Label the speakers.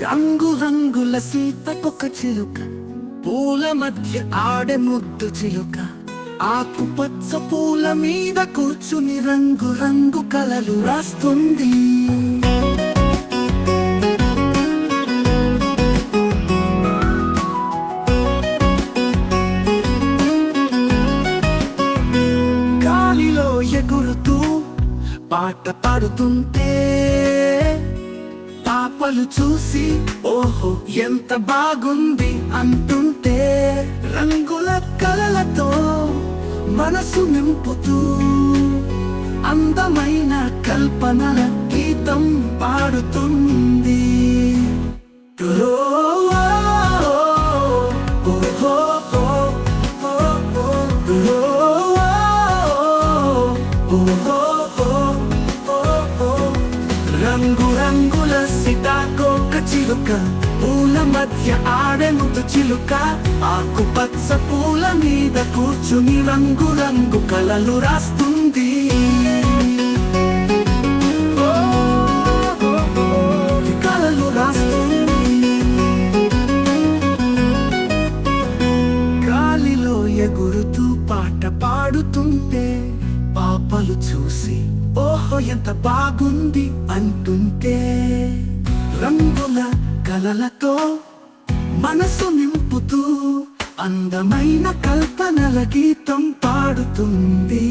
Speaker 1: రంగు రంగుల సీతకొక చిలుక, పూల మధ్య ఆడే ముద్దు చిలుక, ఆకుపచ్చ పూల మీద కూర్చుని రంగు రంగు కలలు రాస్తుంది. గాలిలో ఎగురుతూ పాట పాడుతుంటే పాపలు చూసి ఓహో ఎంత బాగుంది అంటుంటే, రంగుల కలలతో మనసు నింపుతూ అందమైన కల్పనల గీతం పాడుతుంది. రంగు రంగుల సీతాకోక చిలుక, పూల మధ్య ఆడే ముద్దు చిలుక, ఆకుపచ్చ పూల మీద కూర్చుని రంగు రంగు కలలు రాస్తుంది. కలలు రాస్తుంది. గాలిలో ఎగురుతూ పాట పాడుతుంటే పాపలు చూసి ఓహో ఎంత బాగుంది అంటుంటే, రంగుల కలలతో మనసు నింపుతూ అందమైన కల్పనల గీతం పాడుతుంది.